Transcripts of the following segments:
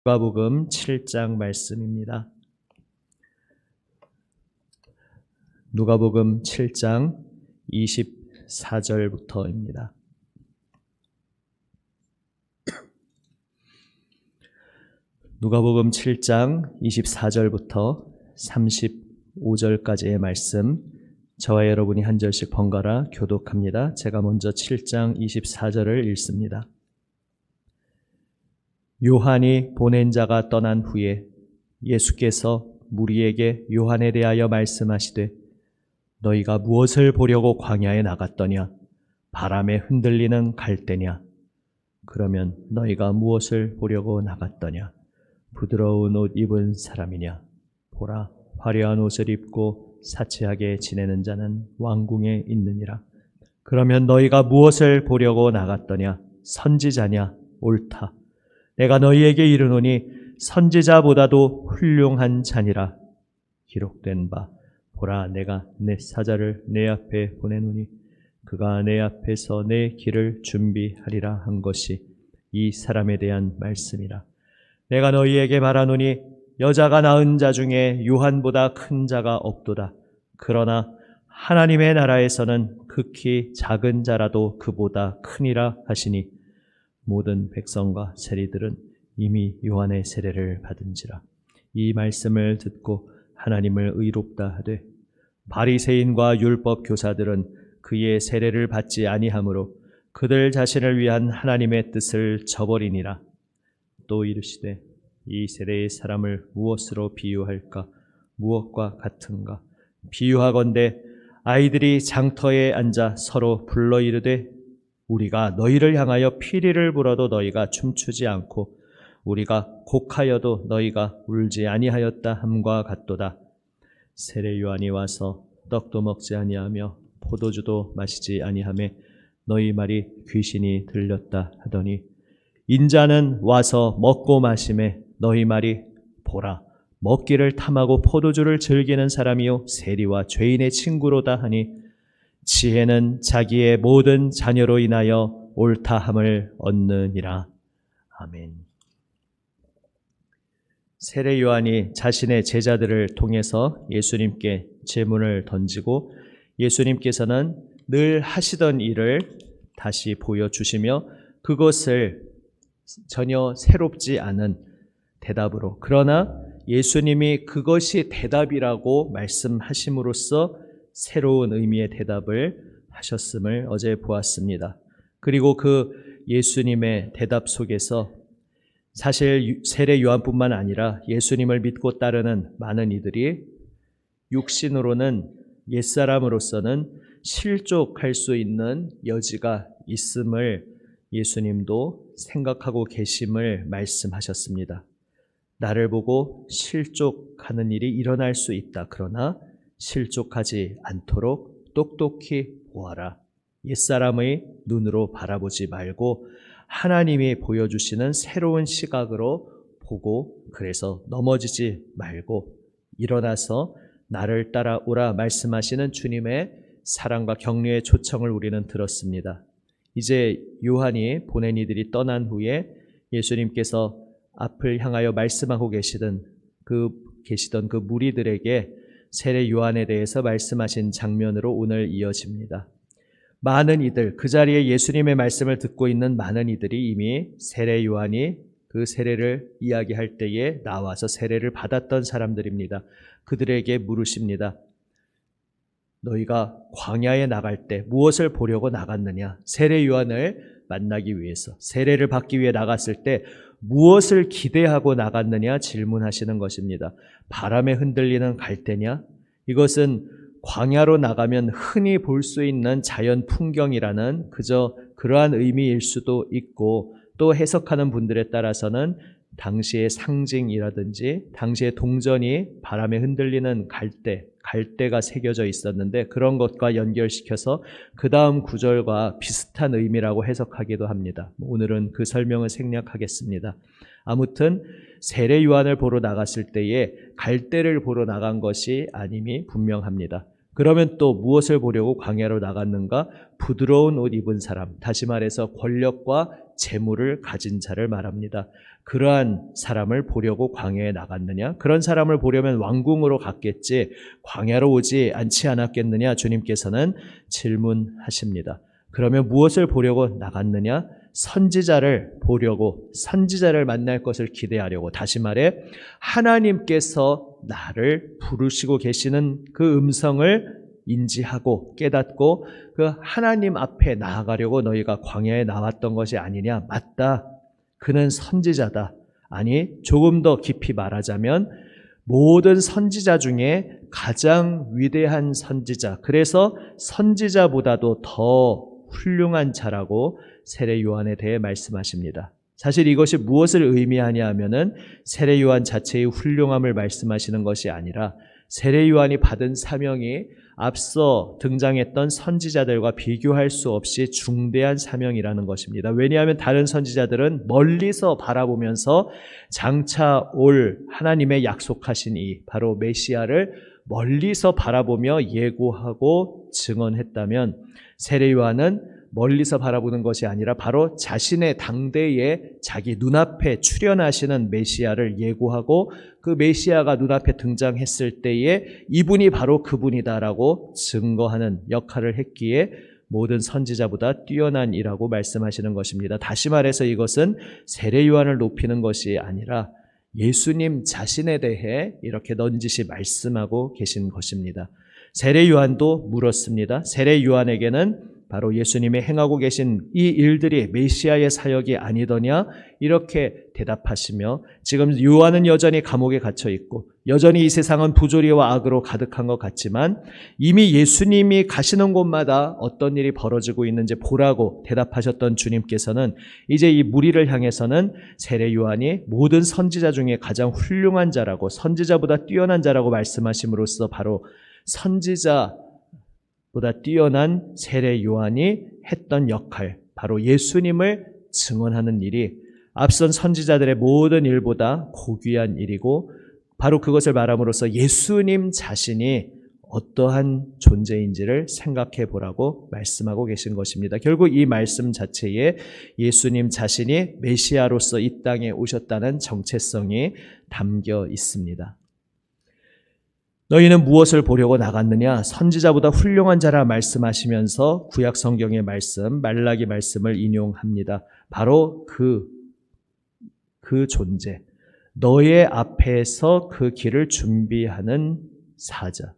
누가복음 7장 말씀입니다. 누가복음 7장 24절부터입니다. 누가복음 7장 24절부터 35절까지의 말씀, 저와 여러분이 한 절씩 번갈아 교독합니다. 제가 먼저 7장 24절을 읽습니다. 요한이 보낸 자가 떠난 후에 예수께서 무리에게 요한에 대하여 말씀하시되 너희가 무엇을 보려고 광야에 나갔더냐? 바람에 흔들리는 갈대냐? 그러면 너희가 무엇을 보려고 나갔더냐? 부드러운 옷 입은 사람이냐? 보라, 화려한 옷을 입고 사치하게 지내는 자는 왕궁에 있느니라. 그러면 너희가 무엇을 보려고 나갔더냐? 선지자냐? 옳다. 내가 너희에게 이르노니 선지자보다도 훌륭한 자니라. 기록된 바 보라, 내가 내 사자를 내 앞에 보내노니 그가 내 앞에서 내 길을 준비하리라 한 것이 이 사람에 대한 말씀이라. 내가 너희에게 말하노니 여자가 낳은 자 중에 요한보다 큰 자가 없도다. 그러나 하나님의 나라에서는 극히 작은 자라도 그보다 크니라 하시니 모든 백성과 세리들은 이미 요한의 세례를 받은지라. 이 말씀을 듣고 하나님을 의롭다 하되 바리새인과 율법 교사들은 그의 세례를 받지 아니하므로 그들 자신을 위한 하나님의 뜻을 저버리니라. 또 이르시되 이 세대의 사람을 무엇으로 비유할까? 무엇과 같은가? 비유하건대 아이들이 장터에 앉아 서로 불러 이르되 우리가 너희를 향하여 피리를 불어도 너희가 춤추지 않고 우리가 곡하여도 너희가 울지 아니하였다 함과 같도다. 세례 요한이 와서 떡도 먹지 아니하며 포도주도 마시지 아니하며 너희 말이 귀신이 들렸다 하더니 인자는 와서 먹고 마시매 너희 말이 보라, 먹기를 탐하고 포도주를 즐기는 사람이요 세리와 죄인의 친구로다 하니 지혜는 자기의 모든 자녀로 인하여 옳다함을 얻느니라. 아멘. 세례 요한이 자신의 제자들을 통해서 예수님께 제문을 던지고 예수님께서는 늘 하시던 일을 다시 보여주시며 그것을 전혀 새롭지 않은 대답으로, 그러나 예수님이 그것이 대답이라고 말씀하심으로써 새로운 의미의 대답을 하셨음을 어제 보았습니다. 그리고 그 예수님의 대답 속에서 사실 세례 요한뿐만 아니라 예수님을 믿고 따르는 많은 이들이 육신으로는 옛사람으로서는 실족할 수 있는 여지가 있음을 예수님도 생각하고 계심을 말씀하셨습니다. 나를 보고 실족하는 일이 일어날 수 있다. 그러나 실족하지 않도록 똑똑히 보아라. 옛사람의 눈으로 바라보지 말고 하나님이 보여주시는 새로운 시각으로 보고 그래서 넘어지지 말고 일어나서 나를 따라오라 말씀하시는 주님의 사랑과 격려의 초청을 우리는 들었습니다. 이제 요한이 보낸 이들이 떠난 후에 예수님께서 앞을 향하여 말씀하고 계시던 그 무리들에게 세례 요한에 대해서 말씀하신 장면으로 오늘 이어집니다. 많은 이들, 그 자리에 예수님의 말씀을 듣고 있는 많은 이들이 이미 세례 요한이 그 세례를 이야기할 때에 나와서 세례를 받았던 사람들입니다. 그들에게 물으십니다. 너희가 광야에 나갈 때 무엇을 보려고 나갔느냐? 세례 요한을 만나기 위해서, 세례를 받기 위해 나갔을 때 무엇을 기대하고 나갔느냐 질문하시는 것입니다. 바람에 흔들리는 갈대냐? 이것은 광야로 나가면 흔히 볼 수 있는 자연 풍경이라는 그저 그러한 의미일 수도 있고 또 해석하는 분들에 따라서는 당시의 상징이라든지 당시의 동전이 바람에 흔들리는 갈대가 새겨져 있었는데 그런 것과 연결시켜서 그 다음 구절과 비슷한 의미라고 해석하기도 합니다. 오늘은 그 설명을 생략하겠습니다. 아무튼 세례 요한을 보러 나갔을 때에 갈대를 보러 나간 것이 아님이 분명합니다. 그러면 또 무엇을 보려고 광야로 나갔는가? 부드러운 옷 입은 사람, 다시 말해서 권력과 재물을 가진 자를 말합니다. 그러한 사람을 보려고 광야에 나갔느냐? 그런 사람을 보려면 왕궁으로 갔겠지 광야로 오지 않지 않았겠느냐? 주님께서는 질문하십니다. 그러면 무엇을 보려고 나갔느냐? 선지자를 보려고, 선지자를 만날 것을 기대하려고. 다시 말해 하나님께서 나를 부르시고 계시는 그 음성을 인지하고 깨닫고 그 하나님 앞에 나아가려고 너희가 광야에 나왔던 것이 아니냐? 맞다. 그는 선지자다. 아니, 조금 더 깊이 말하자면 모든 선지자 중에 가장 위대한 선지자, 그래서 선지자보다도 더 훌륭한 자라고 세례 요한에 대해 말씀하십니다. 사실 이것이 무엇을 의미하냐 하면은 세례 요한 자체의 훌륭함을 말씀하시는 것이 아니라 세례 요한이 받은 사명이 앞서 등장했던 선지자들과 비교할 수 없이 중대한 사명이라는 것입니다. 왜냐하면 다른 선지자들은 멀리서 바라보면서 장차 올 하나님의 약속하신 이 바로 메시아를 멀리서 바라보며 예고하고 증언했다면 세례 요한은 멀리서 바라보는 것이 아니라 바로 자신의 당대에 자기 눈앞에 출현하시는 메시아를 예고하고 그 메시아가 눈앞에 등장했을 때에 이분이 바로 그분이다라고 증거하는 역할을 했기에 모든 선지자보다 뛰어난 이라고 말씀하시는 것입니다. 다시 말해서 이것은 세례 요한을 높이는 것이 아니라 예수님 자신에 대해 이렇게 넌지시 말씀하고 계신 것입니다. 세례 요한도 물었습니다. 세례 요한에게는 바로 예수님이 행하고 계신 이 일들이 메시아의 사역이 아니더냐? 이렇게 대답하시며 지금 요한은 여전히 감옥에 갇혀 있고 여전히 이 세상은 부조리와 악으로 가득한 것 같지만 이미 예수님이 가시는 곳마다 어떤 일이 벌어지고 있는지 보라고 대답하셨던 주님께서는 이제 이 무리를 향해서는 세례 요한이 모든 선지자 중에 가장 훌륭한 자라고 선지자보다 뛰어난 자라고 말씀하심으로써 바로 선지자 보다 뛰어난 세례 요한이 했던 역할, 바로 예수님을 증언하는 일이 앞선 선지자들의 모든 일보다 고귀한 일이고 바로 그것을 말함으로써 예수님 자신이 어떠한 존재인지를 생각해 보라고 말씀하고 계신 것입니다. 결국 이 말씀 자체에 예수님 자신이 메시아로서 이 땅에 오셨다는 정체성이 담겨 있습니다. 너희는 무엇을 보려고 나갔느냐? 선지자보다 훌륭한 자라 말씀하시면서 구약 성경의 말씀, 말라기 말씀을 인용합니다. 바로 그 존재, 너의 앞에서 그 길을 준비하는 사자.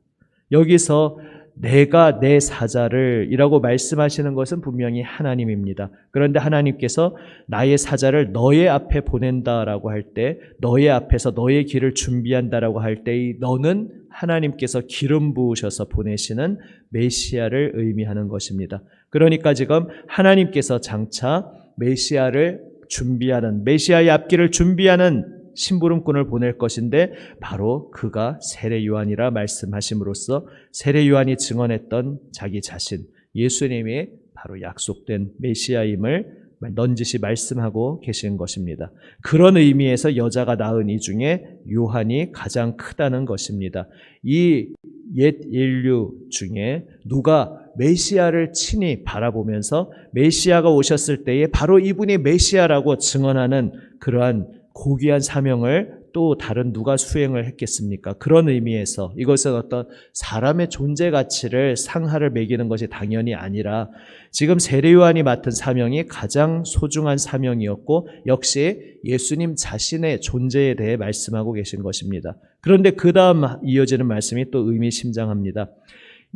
여기서 내가 내 사자를 이라고 말씀하시는 것은 분명히 하나님입니다. 그런데 하나님께서 나의 사자를 너의 앞에 보낸다라고 할 때, 너의 앞에서 너의 길을 준비한다라고 할 때 이 너는 하나님께서 기름 부으셔서 보내시는 메시아를 의미하는 것입니다. 그러니까 지금 하나님께서 장차 메시아를 준비하는, 메시아의 앞길을 준비하는 심부름꾼을 보낼 것인데 바로 그가 세례 요한이라 말씀하심으로써 세례 요한이 증언했던 자기 자신, 예수님이 바로 약속된 메시아임을 넌지시 말씀하고 계신 것입니다. 그런 의미에서 여자가 낳은 이 중에 요한이 가장 크다는 것입니다. 이 옛 인류 중에 누가 메시아를 친히 바라보면서 메시아가 오셨을 때에 바로 이분이 메시아라고 증언하는 그러한 고귀한 사명을 또 다른 누가 수행을 했겠습니까? 그런 의미에서 이것은 어떤 사람의 존재 가치를 상하를 매기는 것이 당연히 아니라 지금 세례 요한이 맡은 사명이 가장 소중한 사명이었고 역시 예수님 자신의 존재에 대해 말씀하고 계신 것입니다. 그런데 그 다음 이어지는 말씀이 또 의미심장합니다.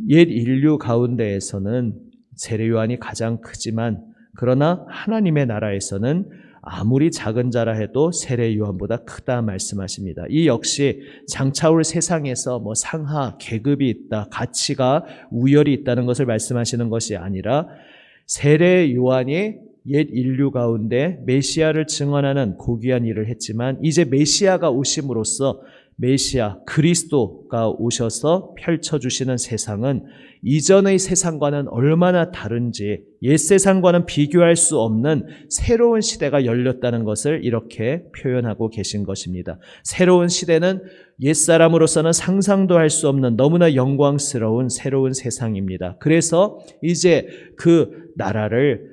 옛 인류 가운데에서는 세례 요한이 가장 크지만 그러나 하나님의 나라에서는 아무리 작은 자라 해도 세례 요한보다 크다 말씀하십니다. 이 역시 장차 올 세상에서 상하, 계급이 있다, 가치가 우열이 있다는 것을 말씀하시는 것이 아니라 세례 요한이 옛 인류 가운데 메시아를 증언하는 고귀한 일을 했지만 이제 메시아가 오심으로써 메시아 그리스도가 오셔서 펼쳐주시는 세상은 이전의 세상과는 얼마나 다른지 옛 세상과는 비교할 수 없는 새로운 시대가 열렸다는 것을 이렇게 표현하고 계신 것입니다. 새로운 시대는 옛사람으로서는 상상도 할 수 없는 너무나 영광스러운 새로운 세상입니다. 그래서 이제 그 나라를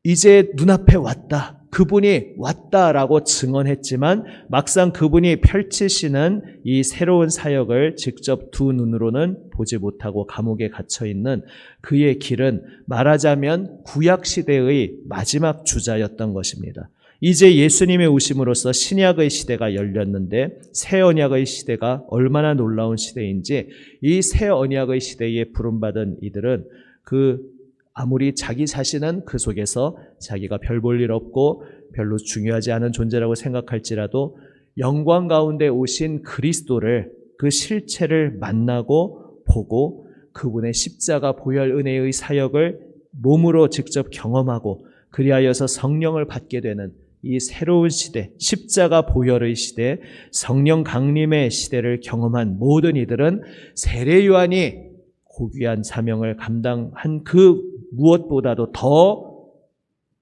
이제 눈앞에 왔다. 그분이 왔다라고 증언했지만 막상 그분이 펼치시는 이 새로운 사역을 직접 두 눈으로는 보지 못하고 감옥에 갇혀 있는 그의 길은 말하자면 구약시대의 마지막 주자였던 것입니다. 이제 예수님의 오심으로써 신약의 시대가 열렸는데 새 언약의 시대가 얼마나 놀라운 시대인지 이 새 언약의 시대에 부름받은 이들은 아무리 자기 자신은 그 속에서 자기가 별 볼 일 없고 별로 중요하지 않은 존재라고 생각할지라도 영광 가운데 오신 그리스도를 그 실체를 만나고 보고 그분의 십자가 보혈 은혜의 사역을 몸으로 직접 경험하고 그리하여서 성령을 받게 되는 이 새로운 시대, 십자가 보혈의 시대, 성령 강림의 시대를 경험한 모든 이들은 세례 요한이 고귀한 사명을 감당한 그 무엇보다도 더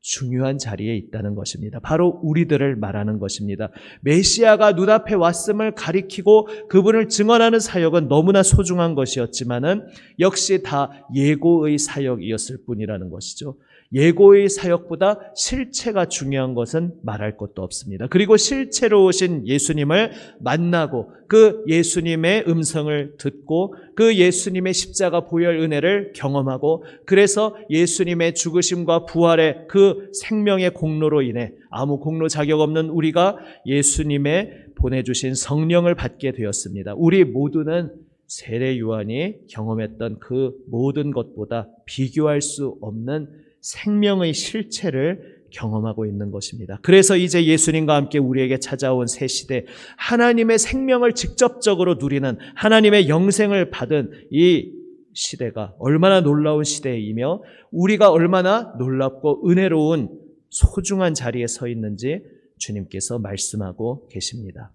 중요한 자리에 있다는 것입니다. 바로 우리들을 말하는 것입니다. 메시아가 눈앞에 왔음을 가리키고 그분을 증언하는 사역은 너무나 소중한 것이었지만은 역시 다 예고의 사역이었을 뿐이라는 것이죠. 예고의 사역보다 실체가 중요한 것은 말할 것도 없습니다. 그리고 실체로 오신 예수님을 만나고 그 예수님의 음성을 듣고 그 예수님의 십자가 보혈 은혜를 경험하고 그래서 예수님의 죽으심과 부활의 그 생명의 공로로 인해 아무 공로 자격 없는 우리가 예수님의 보내주신 성령을 받게 되었습니다. 우리 모두는 세례 요한이 경험했던 그 모든 것보다 비교할 수 없는 생명의 실체를 경험하고 있는 것입니다. 그래서 이제 예수님과 함께 우리에게 찾아온 새 시대, 하나님의 생명을 직접적으로 누리는 하나님의 영생을 받은 이 시대가 얼마나 놀라운 시대이며 우리가 얼마나 놀랍고 은혜로운 소중한 자리에 서 있는지 주님께서 말씀하고 계십니다.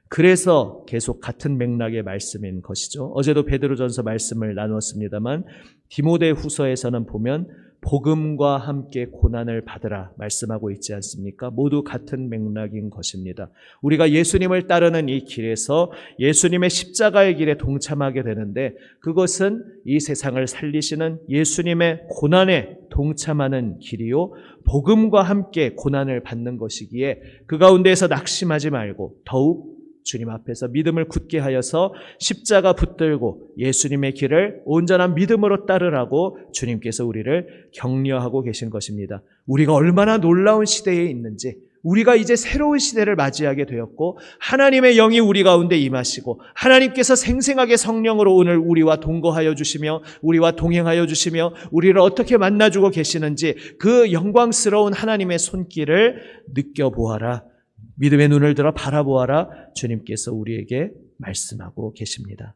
그래서 계속 같은 맥락의 말씀인 것이죠. 어제도 베드로전서 말씀을 나눴습니다만 디모데 후서에서는 보면 복음과 함께 고난을 받으라 말씀하고 있지 않습니까? 모두 같은 맥락인 것입니다. 우리가 예수님을 따르는 이 길에서 예수님의 십자가의 길에 동참하게 되는데 그것은 이 세상을 살리시는 예수님의 고난에 동참하는 길이요 복음과 함께 고난을 받는 것이기에 그 가운데에서 낙심하지 말고 더욱 주님 앞에서 믿음을 굳게 하여서 십자가 붙들고 예수님의 길을 온전한 믿음으로 따르라고 주님께서 우리를 격려하고 계신 것입니다. 우리가 얼마나 놀라운 시대에 있는지 우리가 이제 새로운 시대를 맞이하게 되었고 하나님의 영이 우리 가운데 임하시고 하나님께서 생생하게 성령으로 오늘 우리와 동거하여 주시며 우리와 동행하여 주시며 우리를 어떻게 만나주고 계시는지 그 영광스러운 하나님의 손길을 느껴보아라. 믿음의 눈을 들어 바라보아라 주님께서 우리에게 말씀하고 계십니다.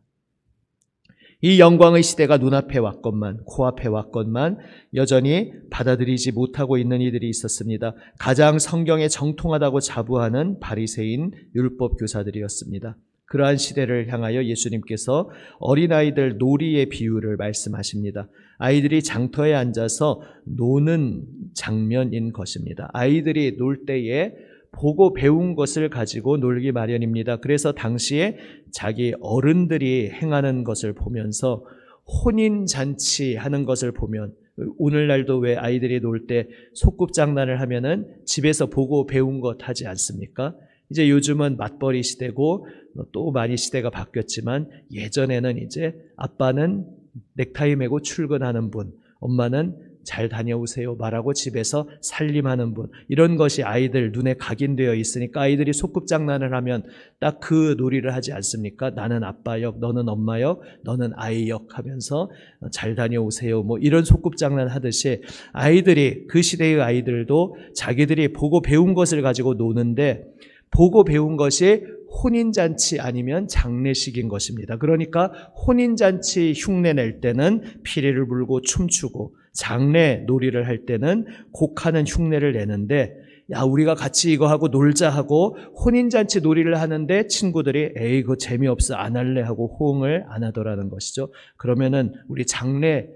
이 영광의 시대가 눈앞에 왔건만 코앞에 왔건만 여전히 받아들이지 못하고 있는 이들이 있었습니다. 가장 성경에 정통하다고 자부하는 바리새인 율법 교사들이었습니다. 그러한 시대를 향하여 예수님께서 어린아이들 놀이의 비유를 말씀하십니다. 아이들이 장터에 앉아서 노는 장면인 것입니다. 아이들이 놀 때에 보고 배운 것을 가지고 놀기 마련입니다. 그래서 당시에 자기 어른들이 행하는 것을 보면서 혼인잔치 하는 것을 보면 오늘날도 왜 아이들이 놀 때 소꿉장난을 하면은 집에서 보고 배운 것 하지 않습니까? 이제 요즘은 맞벌이 시대고 또 많이 시대가 바뀌었지만 예전에는 이제 아빠는 넥타이 매고 출근하는 분, 엄마는 잘 다녀오세요 말하고 집에서 살림하는 분 이런 것이 아이들 눈에 각인되어 있으니까 아이들이 소꿉장난을 하면 딱 그 놀이를 하지 않습니까? 나는 아빠 역, 너는 엄마 역, 너는 아이 역 하면서 잘 다녀오세요 뭐 이런 소꿉장난 하듯이 아이들이 그 시대의 아이들도 자기들이 보고 배운 것을 가지고 노는데 보고 배운 것이 혼인잔치 아니면 장례식인 것입니다. 그러니까 혼인잔치 흉내 낼 때는 피리를 불고 춤추고 장례 놀이를 할 때는 곡하는 흉내를 내는데 야 우리가 같이 이거 하고 놀자 하고 혼인잔치 놀이를 하는데 친구들이 에이 그거 재미없어 안 할래 하고 호응을 안 하더라는 것이죠. 그러면은 우리 장례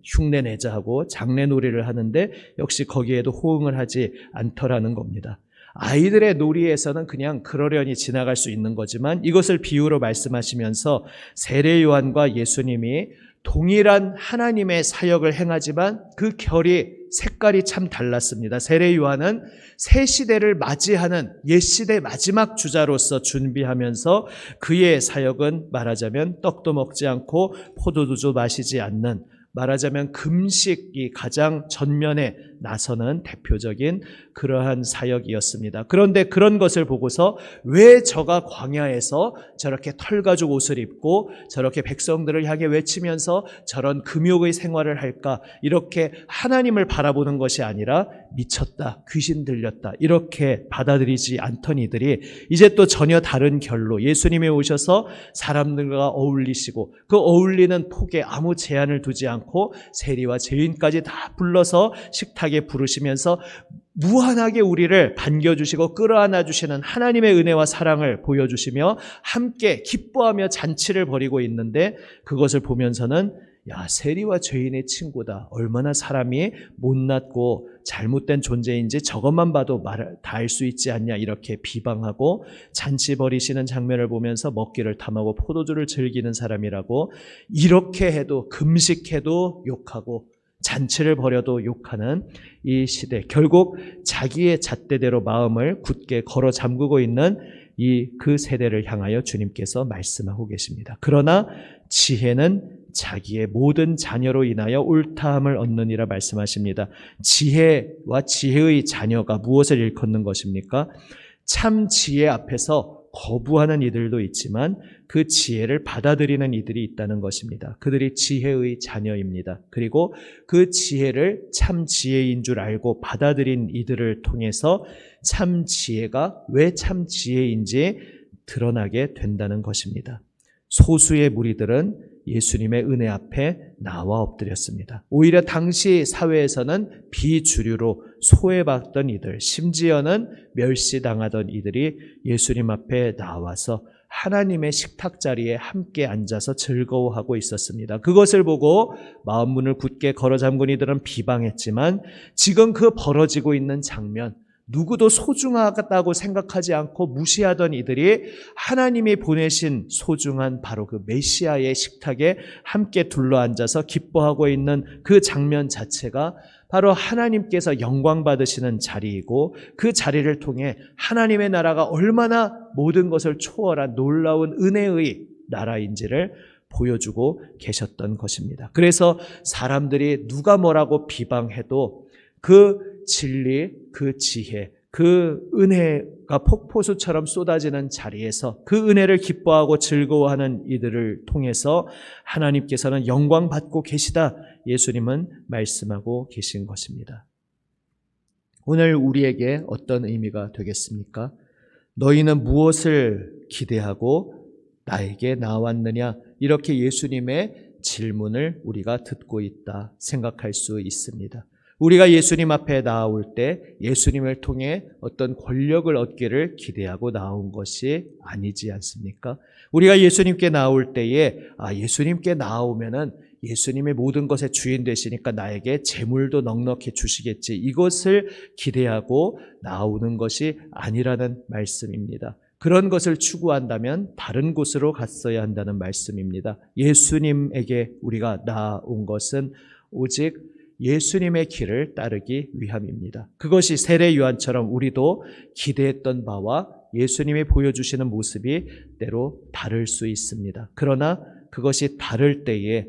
흉내 내자 하고 장례 놀이를 하는데 역시 거기에도 호응을 하지 않더라는 겁니다. 아이들의 놀이에서는 그냥 그러려니 지나갈 수 있는 거지만 이것을 비유로 말씀하시면서 세례 요한과 예수님이 동일한 하나님의 사역을 행하지만 그 결이 색깔이 참 달랐습니다. 세례 요한은 새 시대를 맞이하는 옛 시대 마지막 주자로서 준비하면서 그의 사역은 말하자면 떡도 먹지 않고 포도주도 마시지 않는, 말하자면 금식이 가장 전면에 나서는 대표적인 그러한 사역이었습니다. 그런데 그런 것을 보고서 왜 저가 광야에서 저렇게 털가죽 옷을 입고 저렇게 백성들을 향해 외치면서 저런 금욕의 생활을 할까? 이렇게 하나님을 바라보는 것이 아니라 미쳤다, 귀신 들렸다 이렇게 받아들이지 않던 이들이 이제 또 전혀 다른 결로 예수님이 오셔서 사람들과 어울리시고 그 어울리는 폭에 아무 제한을 두지 않고 세리와 죄인까지 다 불러서 식탁에 부르시면서 무한하게 우리를 반겨주시고 끌어안아 주시는 하나님의 은혜와 사랑을 보여주시며 함께 기뻐하며 잔치를 벌이고 있는데, 그것을 보면서는 야, 세리와 죄인의 친구다. 얼마나 사람이 못났고 잘못된 존재인지 저것만 봐도 다 알 수 있지 않냐, 이렇게 비방하고 잔치 벌이시는 장면을 보면서 먹기를 탐하고 포도주를 즐기는 사람이라고, 이렇게 해도 금식해도 욕하고 잔치를 벌여도 욕하는 이 시대, 결국 자기의 잣대대로 마음을 굳게 걸어 잠그고 있는 그 세대를 향하여 주님께서 말씀하고 계십니다. 그러나 지혜는 자기의 모든 자녀로 인하여 옳다함을 얻느니라 말씀하십니다. 지혜와 지혜의 자녀가 무엇을 일컫는 것입니까? 참 지혜 앞에서 거부하는 이들도 있지만 그 지혜를 받아들이는 이들이 있다는 것입니다. 그들이 지혜의 자녀입니다. 그리고 그 지혜를 참 지혜인 줄 알고 받아들인 이들을 통해서 참 지혜가 왜 참 지혜인지 드러나게 된다는 것입니다. 소수의 무리들은 예수님의 은혜 앞에 나와 엎드렸습니다. 오히려 당시 사회에서는 비주류로 소외받던 이들, 심지어는 멸시당하던 이들이 예수님 앞에 나와서 하나님의 식탁 자리에 함께 앉아서 즐거워하고 있었습니다. 그것을 보고 마음 문을 굳게 걸어 잠근 이들은 비방했지만 지금 그 벌어지고 있는 장면, 누구도 소중하다고 생각하지 않고 무시하던 이들이 하나님이 보내신 소중한 바로 그 메시아의 식탁에 함께 둘러앉아서 기뻐하고 있는 그 장면 자체가 바로 하나님께서 영광 받으시는 자리이고, 그 자리를 통해 하나님의 나라가 얼마나 모든 것을 초월한 놀라운 은혜의 나라인지를 보여주고 계셨던 것입니다. 그래서 사람들이 누가 뭐라고 비방해도 그 진리, 그 지혜, 그 은혜가 폭포수처럼 쏟아지는 자리에서 그 은혜를 기뻐하고 즐거워하는 이들을 통해서 하나님께서는 영광 받고 계시다, 예수님은 말씀하고 계신 것입니다. 오늘 우리에게 어떤 의미가 되겠습니까? 너희는 무엇을 기대하고 나에게 나왔느냐, 이렇게 예수님의 질문을 우리가 듣고 있다 생각할 수 있습니다. 우리가 예수님 앞에 나올 때 예수님을 통해 어떤 권력을 얻기를 기대하고 나온 것이 아니지 않습니까? 우리가 예수님께 나올 때에 예수님께 나오면은 예수님의 모든 것의 주인 되시니까 나에게 재물도 넉넉히 주시겠지, 이것을 기대하고 나오는 것이 아니라는 말씀입니다. 그런 것을 추구한다면 다른 곳으로 갔어야 한다는 말씀입니다. 예수님에게 우리가 나온 것은 오직 예수님의 길을 따르기 위함입니다. 그것이 세례 요한처럼 우리도 기대했던 바와 예수님이 보여주시는 모습이 때로 다를 수 있습니다. 그러나 그것이 다를 때에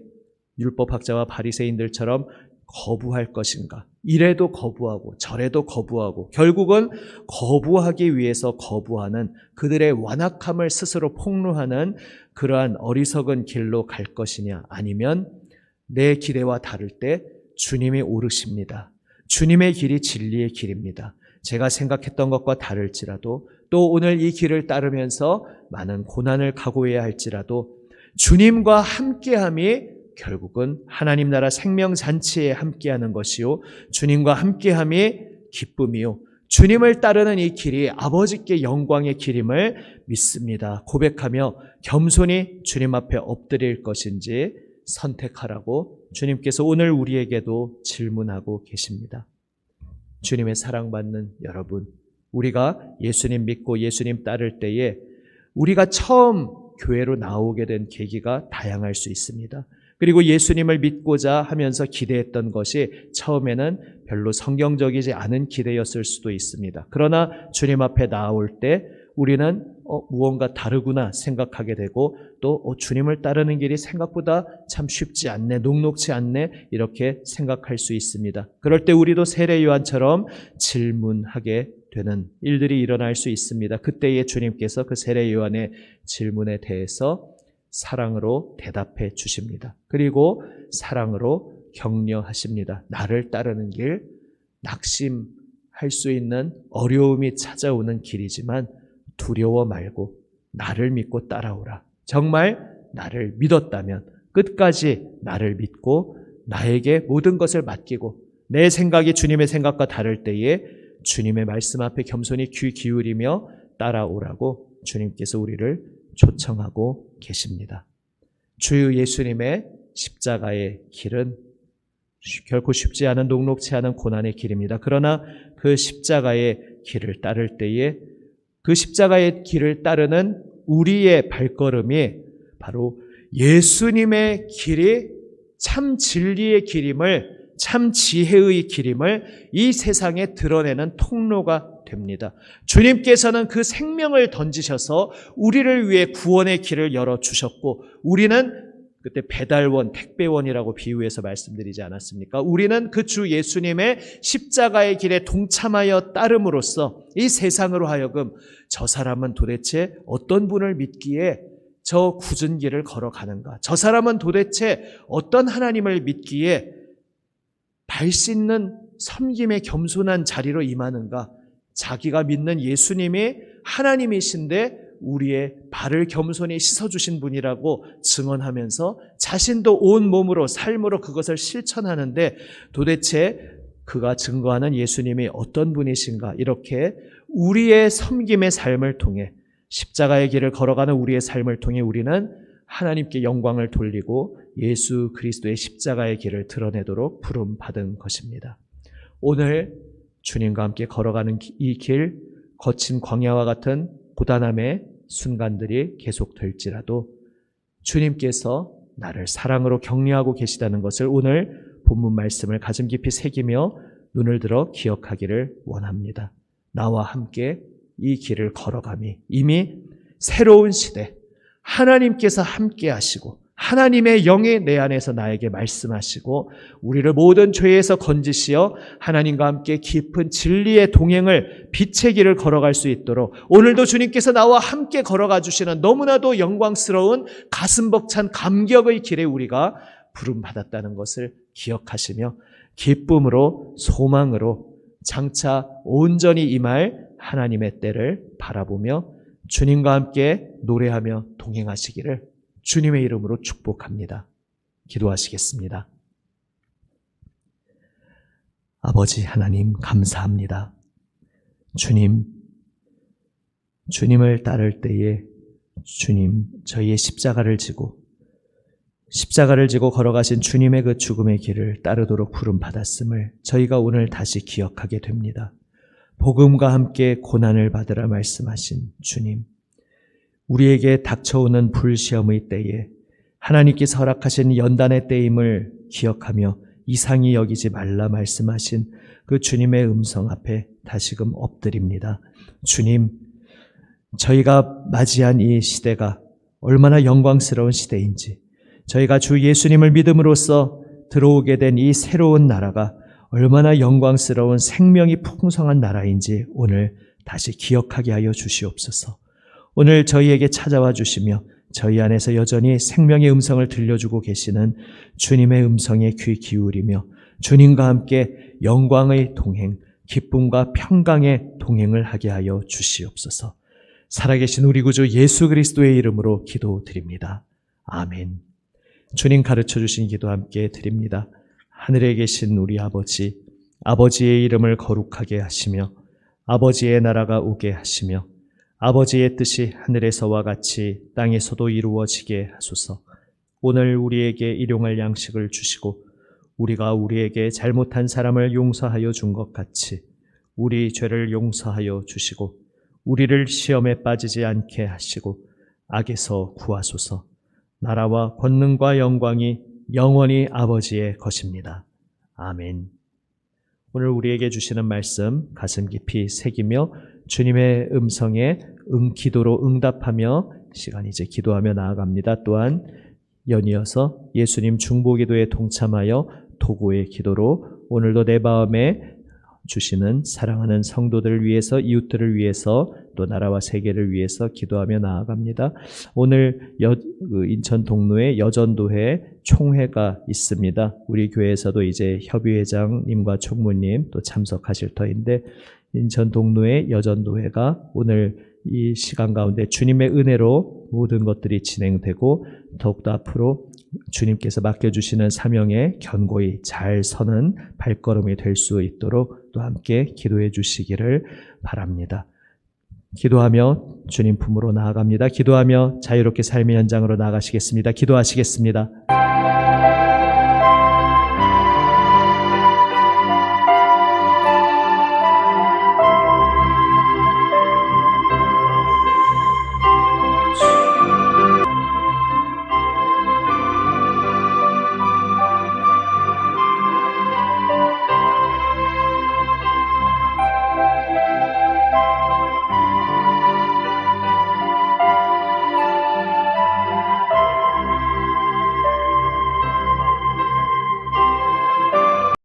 율법학자와 바리새인들처럼 거부할 것인가? 이래도 거부하고 저래도 거부하고 결국은 거부하기 위해서 거부하는, 그들의 완악함을 스스로 폭로하는 그러한 어리석은 길로 갈 것이냐, 아니면 내 기대와 다를 때 주님이 오르십니다. 주님의 길이 진리의 길입니다. 제가 생각했던 것과 다를지라도, 또 오늘 이 길을 따르면서 많은 고난을 각오해야 할지라도 주님과 함께함이 결국은 하나님 나라 생명잔치에 함께하는 것이요, 주님과 함께함이 기쁨이요, 주님을 따르는 이 길이 아버지께 영광의 길임을 믿습니다. 고백하며 겸손히 주님 앞에 엎드릴 것인지 선택하라고 주님께서 오늘 우리에게도 질문하고 계십니다. 주님의 사랑받는 여러분, 우리가 예수님 믿고 예수님 따를 때에 우리가 처음 교회로 나오게 된 계기가 다양할 수 있습니다. 그리고 예수님을 믿고자 하면서 기대했던 것이 처음에는 별로 성경적이지 않은 기대였을 수도 있습니다. 그러나 주님 앞에 나올 때 우리는 무언가 다르구나 생각하게 되고 또 주님을 따르는 길이 생각보다 참 쉽지 않네, 녹록지 않네 이렇게 생각할 수 있습니다. 그럴 때 우리도 세례 요한처럼 질문하게 되는 일들이 일어날 수 있습니다. 그때에 주님께서 그 세례 요한의 질문에 대해서 사랑으로 대답해 주십니다. 그리고 사랑으로 격려하십니다. 나를 따르는 길, 낙심할 수 있는 어려움이 찾아오는 길이지만 두려워 말고 나를 믿고 따라오라. 정말 나를 믿었다면 끝까지 나를 믿고 나에게 모든 것을 맡기고 내 생각이 주님의 생각과 다를 때에 주님의 말씀 앞에 겸손히 귀 기울이며 따라오라고 주님께서 우리를 초청하고 계십니다. 주 예수님의 십자가의 길은 결코 쉽지 않은 녹록지 않은 고난의 길입니다. 그러나 그 십자가의 길을 따를 때에 그 십자가의 길을 따르는 우리의 발걸음이 바로 예수님의 길이 참 진리의 길임을, 참 지혜의 길임을 이 세상에 드러내는 통로가 됩니다. 주님께서는 그 생명을 던지셔서 우리를 위해 구원의 길을 열어주셨고 우리는 그때 배달원, 택배원이라고 비유해서 말씀드리지 않았습니까? 우리는 그 주 예수님의 십자가의 길에 동참하여 따름으로써 이 세상으로 하여금 저 사람은 도대체 어떤 분을 믿기에 저 굳은 길을 걸어가는가? 저 사람은 도대체 어떤 하나님을 믿기에 발 씻는 섬김의 겸손한 자리로 임하는가? 자기가 믿는 예수님이 하나님이신데 우리의 발을 겸손히 씻어주신 분이라고 증언하면서 자신도 온 몸으로 삶으로 그것을 실천하는데 도대체 그가 증거하는 예수님이 어떤 분이신가? 이렇게 우리의 섬김의 삶을 통해 십자가의 길을 걸어가는 우리의 삶을 통해 우리는 하나님께 영광을 돌리고 예수 그리스도의 십자가의 길을 드러내도록 부름받은 것입니다. 오늘 주님과 함께 걸어가는 이 길, 거친 광야와 같은 고단함의 순간들이 계속될지라도 주님께서 나를 사랑으로 격려하고 계시다는 것을 오늘 본문 말씀을 가슴 깊이 새기며 눈을 들어 기억하기를 원합니다. 나와 함께 이 길을 걸어감이 이미 새로운 시대, 하나님께서 함께 하시고 하나님의 영이 내 안에서 나에게 말씀하시고 우리를 모든 죄에서 건지시어 하나님과 함께 깊은 진리의 동행을 빛의 길을 걸어갈 수 있도록 오늘도 주님께서 나와 함께 걸어가 주시는 너무나도 영광스러운 가슴 벅찬 감격의 길에 우리가 부름받았다는 것을 기억하시며 기쁨으로 소망으로 장차 온전히 임할 하나님의 때를 바라보며 주님과 함께 노래하며 동행하시기를 주님의 이름으로 축복합니다. 기도하시겠습니다. 아버지 하나님 감사합니다. 주님을 따를 때에 주님 저희의 십자가를 지고 걸어가신 주님의 그 죽음의 길을 따르도록 부름받았음을 저희가 오늘 다시 기억하게 됩니다. 복음과 함께 고난을 받으라 말씀하신 주님, 우리에게 닥쳐오는 불시험의 때에 하나님께서 허락하신 연단의 때임을 기억하며 이상히 여기지 말라 말씀하신 그 주님의 음성 앞에 다시금 엎드립니다. 주님, 저희가 맞이한 이 시대가 얼마나 영광스러운 시대인지, 저희가 주 예수님을 믿음으로써 들어오게 된 이 새로운 나라가 얼마나 영광스러운 생명이 풍성한 나라인지 오늘 다시 기억하게 하여 주시옵소서. 오늘 저희에게 찾아와 주시며 저희 안에서 여전히 생명의 음성을 들려주고 계시는 주님의 음성에 귀 기울이며 주님과 함께 영광의 동행, 기쁨과 평강의 동행을 하게 하여 주시옵소서. 살아계신 우리 구주 예수 그리스도의 이름으로 기도드립니다. 아멘. 주님 가르쳐 주신 기도 함께 드립니다. 하늘에 계신 우리 아버지, 아버지의 이름을 거룩하게 하시며 아버지의 나라가 오게 하시며 아버지의 뜻이 하늘에서와 같이 땅에서도 이루어지게 하소서. 오늘 우리에게 일용할 양식을 주시고 우리가 우리에게 잘못한 사람을 용서하여 준 것 같이 우리 죄를 용서하여 주시고 우리를 시험에 빠지지 않게 하시고 악에서 구하소서. 나라와 권능과 영광이 영원히 아버지의 것입니다. 아멘. 오늘 우리에게 주시는 말씀 가슴 깊이 새기며 주님의 음성에 기도로 응답하며 시간 이제 기도하며 나아갑니다. 또한 연이어서 예수님 중보기도에 동참하여 도구의 기도로 오늘도 내 마음에 주시는 사랑하는 성도들을 위해서, 이웃들을 위해서, 또 나라와 세계를 위해서 기도하며 나아갑니다. 오늘 인천 동로에 여전도회 총회가 있습니다. 우리 교회에서도 이제 협의회장님과 총무님 또 참석하실 터인데, 인천 동로의 여전도회가 오늘 이 시간 가운데 주님의 은혜로 모든 것들이 진행되고 더욱더 앞으로 주님께서 맡겨주시는 사명에 견고히 잘 서는 발걸음이 될 수 있도록 또 함께 기도해 주시기를 바랍니다. 기도하며 주님 품으로 나아갑니다. 기도하며 자유롭게 삶의 현장으로 나아가시겠습니다. 기도하시겠습니다.